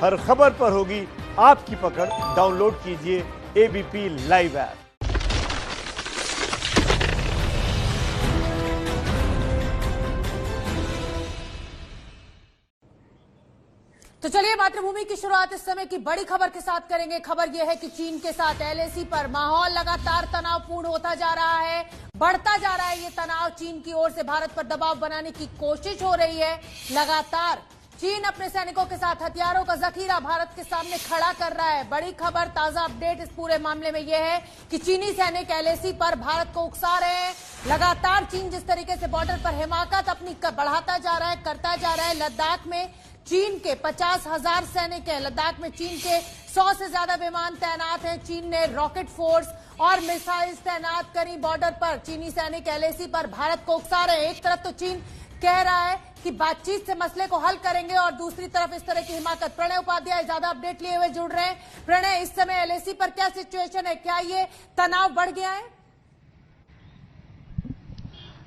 हर खबर पर होगी आपकी पकड़। डाउनलोड कीजिए एबीपी लाइव ऐप। तो चलिए मातृभूमि की शुरुआत इस समय की बड़ी खबर के साथ करेंगे। खबर यह है कि चीन के साथ एलएसी पर माहौल लगातार तनावपूर्ण होता जा रहा है, बढ़ता जा रहा है। ये तनाव चीन की ओर से भारत पर दबाव बनाने की कोशिश हो रही है। लगातार चीन अपने सैनिकों के साथ हथियारों का जखीरा भारत के सामने खड़ा कर रहा है। बड़ी खबर, ताजा अपडेट इस पूरे मामले में यह है कि चीनी सैनिक एलएसी पर भारत को उकसा रहे हैं। लगातार चीन जिस तरीके से बॉर्डर पर हिमाकत अपनी बढ़ाता जा रहा है, करता जा रहा है। लद्दाख में चीन के 50,000 सैनिक हैं। लद्दाख में चीन के 100 से ज्यादा विमान तैनात हैं। चीन ने रॉकेट फोर्स और मिसाइल्स तैनात करी बॉर्डर पर। चीनी सैनिक एलएसी पर भारत को उकसा रहे हैं। एक तरफ तो चीन कह रहा है कि बातचीत से मसले को हल करेंगे और दूसरी तरफ इस तरह की हिमाकत। प्रणय उपाध्याय ज्यादा अपडेट लिए हुए जुड़ रहे हैं। प्रणय, इस समय एलएसी पर क्या सिचुएशन है? क्या ये तनाव बढ़ गया है?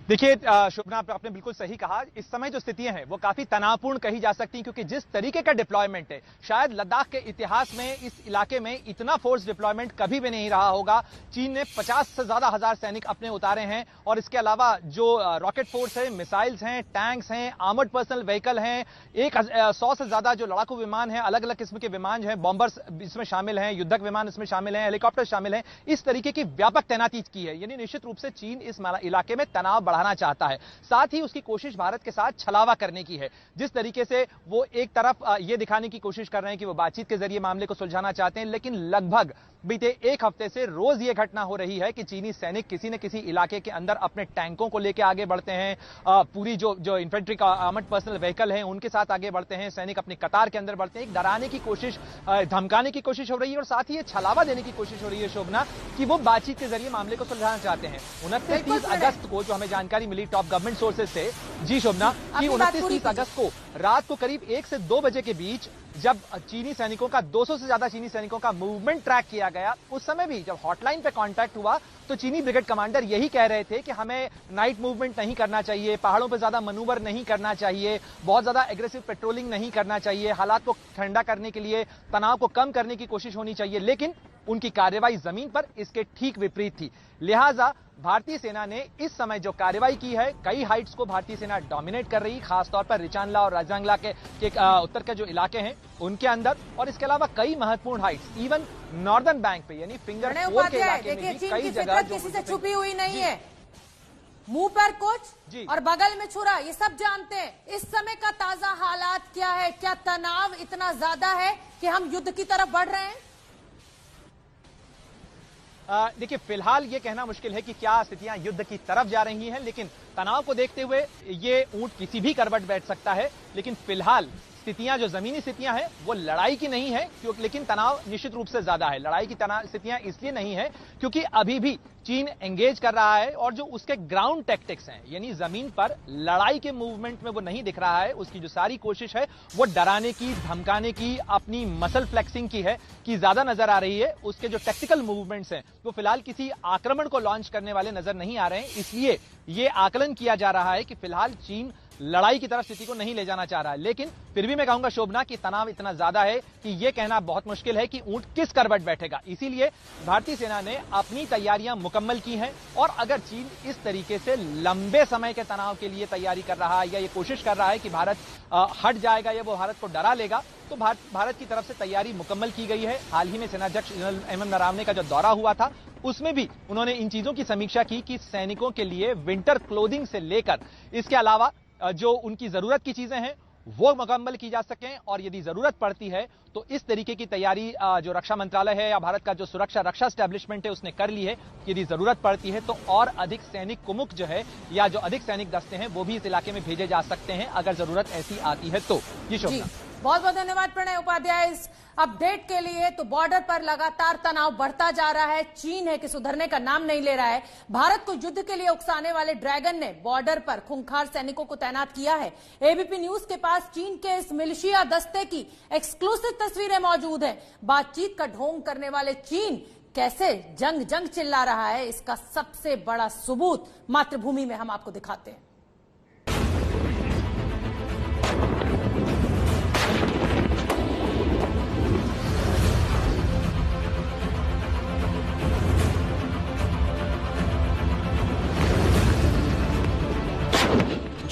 देखिए शुभना, आपने बिल्कुल सही कहा। इस समय जो स्थितियां हैं वो काफी तनावपूर्ण कही जा सकती हैं, क्योंकि जिस तरीके का डिप्लॉयमेंट है, शायद लद्दाख के इतिहास में इस इलाके में इतना फोर्स डिप्लॉयमेंट कभी भी नहीं रहा होगा। चीन ने 50 से ज्यादा हजार सैनिक अपने उतारे हैं और इसके अलावा जो रॉकेट फोर्स है, मिसाइल्स हैं, टैंक्स हैं, आर्मर्ड पर्सनल व्हीकल हैं, 100 से ज्यादा जो लड़ाकू विमान हैं, अलग अलग किस्म के विमान हैं, बॉम्बर्स इसमें शामिल हैं, युद्धक विमान इसमें शामिल हैं, हेलीकॉप्टर शामिल हैं। इस तरीके की व्यापक तैनाती की है। यानी निश्चित रूप से चीन इस इलाके में तनाव बढ़ाना चाहता है। साथ ही उसकी कोशिश भारत के साथ छलावा करने की है। जिस तरीके से वो एक तरफ ये दिखाने की कोशिश कर रहे हैं कि वो बातचीत के जरिए मामले को सुलझाना चाहते हैं, लेकिन लगभग बीते एक हफ्ते से रोज ये घटना हो रही है कि चीनी सैनिक किसी न किसी इलाके के अंदर अपने टैंकों को लेकर आगे बढ़ते हैं। पूरी जो इन्फेंट्री का आर्मर्ड पर्सनल व्हीकल है उनके साथ आगे बढ़ते हैं। सैनिक अपनी कतार के अंदर बढ़ते हैं। एक डराने की कोशिश, धमकाने की कोशिश हो रही है और साथ ही ये छलावा देने की कोशिश हो रही है शोभना, कि वो बातचीत के जरिए मामले को सुलझाना चाहते हैं। 29-30 अगस्त को जो हमें जानकारी मिली टॉप गवर्नमेंट सोर्सेज से, जी शोभना, कि 29-30 अगस्त को रात को करीब 1 से 2 बजे के बीच जब चीनी सैनिकों का 200 से ज्यादा चीनी सैनिकों का मूवमेंट ट्रैक किया गया, उस समय भी जब हॉटलाइन पे कांटेक्ट हुआ तो चीनी ब्रिगेड कमांडर यही कह रहे थे कि हमें नाइट मूवमेंट नहीं करना चाहिए, पहाड़ों पे ज्यादा मनूवर नहीं करना चाहिए, बहुत ज्यादा एग्रेसिव पेट्रोलिंग नहीं करना चाहिए, हालात को ठंडा करने के लिए, तनाव को कम करने की कोशिश होनी चाहिए। लेकिन उनकी कार्रवाई जमीन पर इसके ठीक विपरीत थी। लिहाजा भारतीय सेना ने इस समय जो कार्रवाई की है, कई हाइट्स को भारतीय सेना डोमिनेट कर रही, खासतौर पर रिचानला और राजांगला के उत्तर के जो इलाके हैं उनके अंदर, और इसके अलावा कई महत्वपूर्ण हाइट्स, इवन नॉर्दर्न बैंक पे यानी फिंगर 4 के इलाके में भी कई जगह किसी से छुपी हुई नहीं है। मुंह पर कुछ और बगल में छुरा, ये सब जानते हैं। इस समय का ताजा हालात क्या है? क्या तनाव इतना ज्यादा है कि हम युद्ध की तरफ बढ़ रहे हैं? देखिए, फिलहाल ये कहना मुश्किल है कि क्या स्थितियां युद्ध की तरफ जा रही हैं, लेकिन तनाव को देखते हुए ये ऊंट किसी भी करवट बैठ सकता है। लेकिन फिलहाल स्थितियां, जो जमीनी स्थितियां हैं, वो लड़ाई की नहीं है, क्योंकि लेकिन तनाव निश्चित रूप से ज्यादा है। लड़ाई की स्थितियां इसलिए नहीं है क्योंकि अभी भी चीन एंगेज कर रहा है और जो उसके ग्राउंड टैक्टिक्स हैं, यानी जमीन पर लड़ाई के मूवमेंट में वो नहीं दिख रहा है। उसकी जो सारी कोशिश है वो डराने की, धमकाने की, अपनी मसल फ्लेक्सिंग की है, कि ज्यादा नजर आ रही है। उसके जो टेक्टिकल मूवमेंट्स हैं वो फिलहाल किसी आक्रमण को लॉन्च करने वाले नजर नहीं आ रहे हैं। इसलिए ये आकलन किया जा रहा है कि फिलहाल चीन लड़ाई की तरफ स्थिति को नहीं ले जाना चाह रहा है। लेकिन फिर भी मैं कहूंगा शोभना कि तनाव इतना ज्यादा है कि यह कहना बहुत मुश्किल है कि ऊंट किस करवट बैठेगा। इसीलिए भारतीय सेना ने अपनी तैयारियां मुकम्मल की हैं, और अगर चीन इस तरीके से लंबे समय के तनाव के लिए तैयारी कर रहा है या ये कोशिश कर रहा है कि भारत हट जाएगा या वो भारत को डरा लेगा, तो भारत की तरफ से तैयारी मुकम्मल की गई है। हाल ही में सेनाध्यक्ष जनरल एमएम नरवणे का जो दौरा हुआ था उसमें भी उन्होंने इन चीजों की समीक्षा की कि सैनिकों के लिए विंटर क्लोथिंग से लेकर इसके अलावा जो उनकी जरूरत की चीजें हैं वो मुकम्मल की जा सकें, और यदि जरूरत पड़ती है तो इस तरीके की तैयारी जो रक्षा मंत्रालय है या भारत का जो रक्षा एस्टेब्लिशमेंट है उसने कर ली है। यदि जरूरत पड़ती है तो और अधिक सैनिक कुमुक जो है या जो अधिक सैनिक दस्ते हैं वो भी इस इलाके में भेजे जा सकते हैं अगर जरूरत ऐसी आती है तो। ये शोभना, बहुत बहुत धन्यवाद प्रणय उपाध्याय इस अपडेट के लिए। तो बॉर्डर पर लगातार तनाव बढ़ता जा रहा है। चीन है कि सुधरने का नाम नहीं ले रहा है। भारत को युद्ध के लिए उकसाने वाले ड्रैगन ने बॉर्डर पर खूंखार सैनिकों को तैनात किया है। एबीपी न्यूज के पास चीन के इस मिलिशिया दस्ते की एक्सक्लूसिव तस्वीरें मौजूद हैं। बातचीत का ढोंग करने वाले चीन कैसे जंग चिल्ला रहा है, इसका सबसे बड़ा सबूत मातृभूमि में हम आपको दिखाते हैं।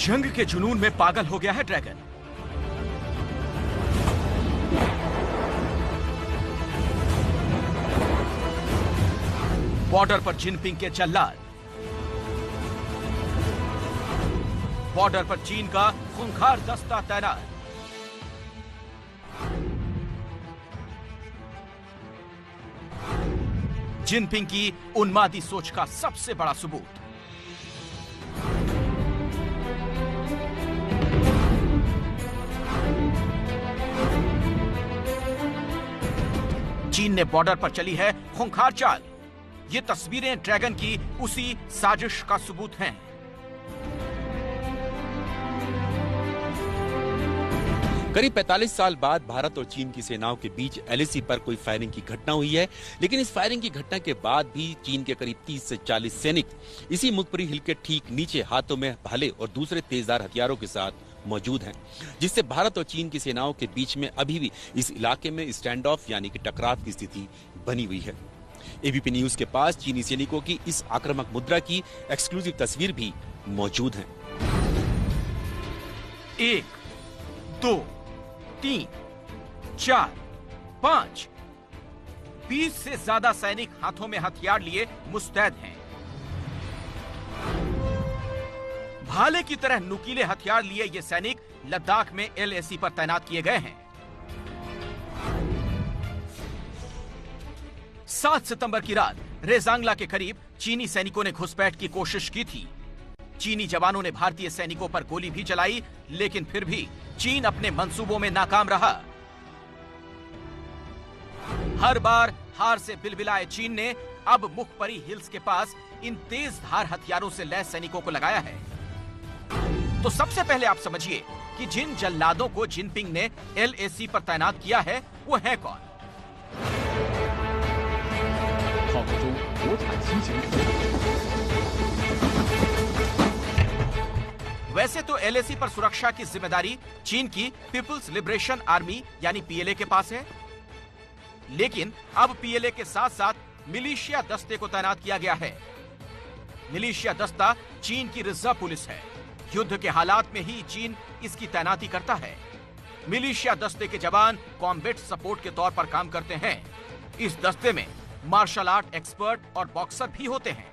जंग के जुनून में पागल हो गया है ड्रैगन। बॉर्डर पर जिनपिंग के जल्लाद, बॉर्डर पर चीन का खूंखार दस्ता तैनात। जिनपिंग की उन्मादी सोच का सबसे बड़ा सबूत। चीन ने बॉर्डर पर चली है खूंखार चाल। ये तस्वीरें ड्रैगन की उसी साजिश का सबूत हैं। करीब 45 साल बाद भारत और चीन की सेनाओं के बीच एलएसी पर कोई फायरिंग की घटना हुई है, लेकिन इस फायरिंग की घटना के बाद भी चीन के करीब 30 से 40 सैनिक इसी मुखपरी हिल के ठीक नीचे हाथों में भाले और दूसरे तेजदार हथियारों के साथ मौजूद हैं, जिससे भारत और चीन की सेनाओं के बीच में अभी भी इस इलाके में स्टैंड ऑफ यानी कि टकराव की स्थिति बनी हुई है। एबीपी न्यूज के पास चीनी सैनिकों की इस आक्रामक मुद्रा की एक्सक्लूसिव तस्वीर भी मौजूद है। 1, 2, 3, 4, 5, 20 से ज्यादा सैनिक हाथों में हथियार लिए मुस्तैद हैं। भाले की तरह नुकीले हथियार लिए ये सैनिक लद्दाख में एलएसी पर तैनात किए गए हैं। 7 सितंबर की रात रेजांगला के करीब चीनी सैनिकों ने घुसपैठ की कोशिश की थी। चीनी जवानों ने भारतीय सैनिकों पर गोली भी चलाई, लेकिन फिर भी चीन अपने मंसूबों में नाकाम रहा। हर बार हार से बिलबिलाए चीन ने अब मुखपरी हिल्स के पास इन तेज धार हथियारों से लैस सैनिकों को लगाया है। तो सबसे पहले आप समझिए कि जिन जल्लादों को जिनपिंग ने एलएसी पर तैनात किया है वो है कौन। वैसे तो एलएसी पर सुरक्षा की जिम्मेदारी चीन की पीपुल्स लिबरेशन आर्मी यानी पीएलए के पास है, लेकिन अब पीएलए के साथ साथ मिलिशिया दस्ते को तैनात किया गया है। मिलिशिया दस्ता चीन की रिजर्व पुलिस है। युद्ध के हालात में ही चीन इसकी तैनाती करता है। मिलिशिया दस्ते के जवान कॉम्बैट सपोर्ट के तौर पर काम करते हैं। इस दस्ते में मार्शल आर्ट एक्सपर्ट और बॉक्सर भी होते हैं।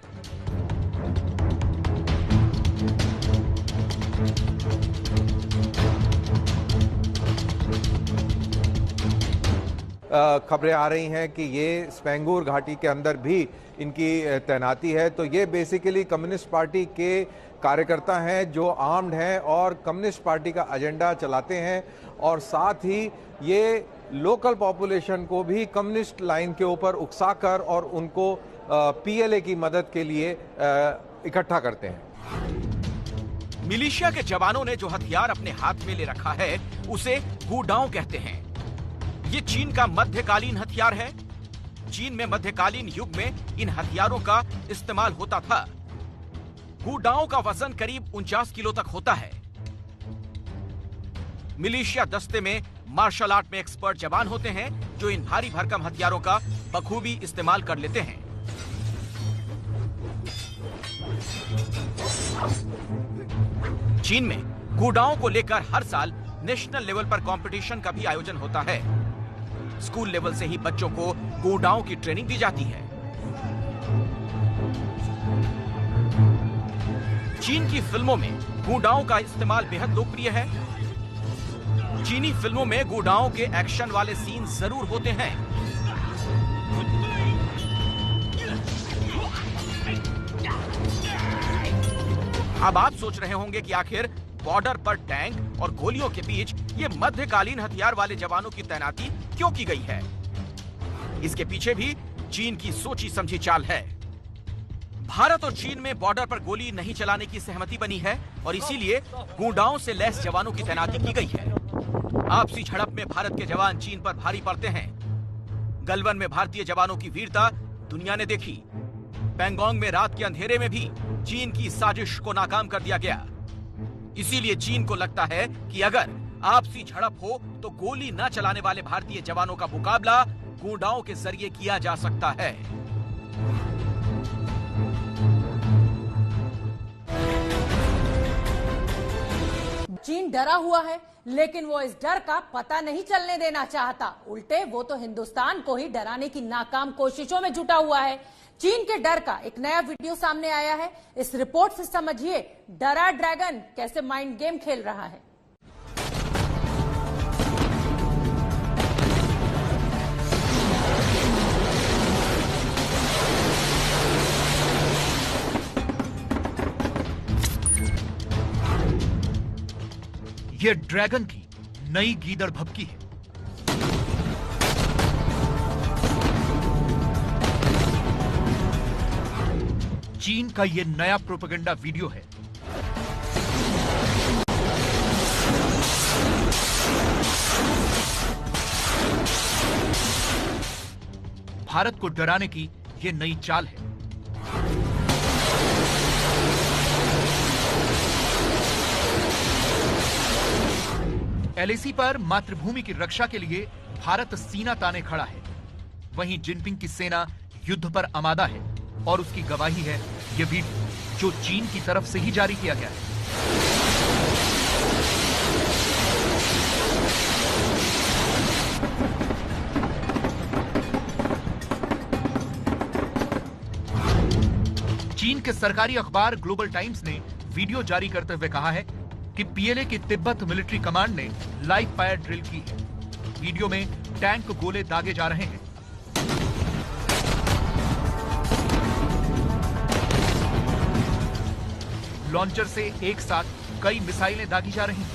खबरें आ रही हैं कि ये स्पेंगूर घाटी के अंदर भी इनकी तैनाती है। तो ये बेसिकली कम्युनिस्ट पार्टी के कार्यकर्ता हैं जो आर्म्ड हैं और कम्युनिस्ट पार्टी का एजेंडा चलाते हैं, और साथ ही ये लोकल पॉपुलेशन को भी कम्युनिस्ट लाइन के ऊपर उकसाकर और उनको पीएलए की मदद के लिए इकट्ठा करते हैं। मिलिशिया के जवानों ने जो हथियार अपने हाथ में ले रखा है उसे गूडाओं कहते हैं। ये चीन का मध्यकालीन हथियार है। चीन में मध्यकालीन युग में इन हथियारों का इस्तेमाल होता था। गूडाओं का वजन करीब 49 किलो तक होता है। मिलिशिया दस्ते में मार्शल आर्ट में एक्सपर्ट जवान होते हैं जो इन भारी भरकम हथियारों का बखूबी इस्तेमाल कर लेते हैं। चीन में गूडाओं को लेकर हर साल नेशनल लेवल पर कंपटीशन का भी आयोजन होता है। स्कूल लेवल से ही बच्चों को गूडाओं की ट्रेनिंग दी जाती है। चीन की फिल्मों में गूडाओं का इस्तेमाल बेहद लोकप्रिय है। चीनी फिल्मों में गूडाओं के एक्शन वाले सीन जरूर होते हैं। अब आप सोच रहे होंगे कि आखिर बॉर्डर पर टैंक और गोलियों के बीच ये मध्यकालीन हथियार वाले जवानों की तैनाती क्यों की गई है? इसके पीछे भी चीन की सोची समझी चाल है। भारत और चीन में बॉर्डर पर गोली नहीं चलाने की सहमति बनी है और इसीलिए गूंडाओं से लैस जवानों की तैनाती की गई है। आपसी झड़प में भारत के जवान चीन पर भारी पड़ते हैं। गलवान में भारतीय जवानों की वीरता दुनिया ने देखी। पैंगोंग में रात के अंधेरे में भी चीन की साजिश को नाकाम कर दिया गया। इसीलिए चीन को लगता है कि अगर आपसी झड़प हो तो गोली न चलाने वाले भारतीय जवानों का मुकाबला गूंडाओं के जरिए किया जा सकता है। चीन डरा हुआ है, लेकिन वो इस डर का पता नहीं चलने देना चाहता। उल्टे वो तो हिंदुस्तान को ही डराने की नाकाम कोशिशों में जुटा हुआ है। चीन के डर का एक नया वीडियो सामने आया है। इस रिपोर्ट से समझिए डरा ड्रैगन कैसे माइंड गेम खेल रहा है। ये ड्रैगन की नई गीदड़ भभकी है। चीन का ये नया प्रोपेगेंडा वीडियो है। भारत को डराने की ये नई चाल है। एलएसी पर मातृभूमि की रक्षा के लिए भारत सीना ताने खड़ा है। वहीं जिनपिंग की सेना युद्ध पर आमादा है और उसकी गवाही है ये वीडियो जो चीन की तरफ से ही जारी किया गया है। चीन के सरकारी अखबार ग्लोबल टाइम्स ने वीडियो जारी करते हुए कहा है कि पीएलए की तिब्बत मिलिट्री कमांड ने लाइव फायर ड्रिल की है। वीडियो में टैंक गोले दागे जा रहे हैं। लॉन्चर से एक साथ कई मिसाइलें दागी जा रही हैं।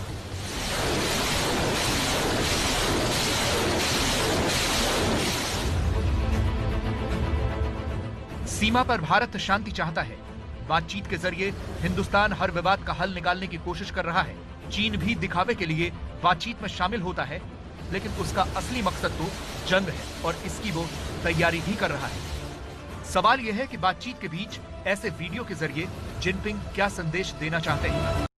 सीमा पर भारत शांति चाहता है। बातचीत के जरिए हिंदुस्तान हर विवाद का हल निकालने की कोशिश कर रहा है। चीन भी दिखावे के लिए बातचीत में शामिल होता है, लेकिन उसका असली मकसद तो जंग है और इसकी वो तैयारी भी कर रहा है। सवाल यह है कि बातचीत के बीच ऐसे वीडियो के जरिए जिनपिंग क्या संदेश देना चाहते हैं।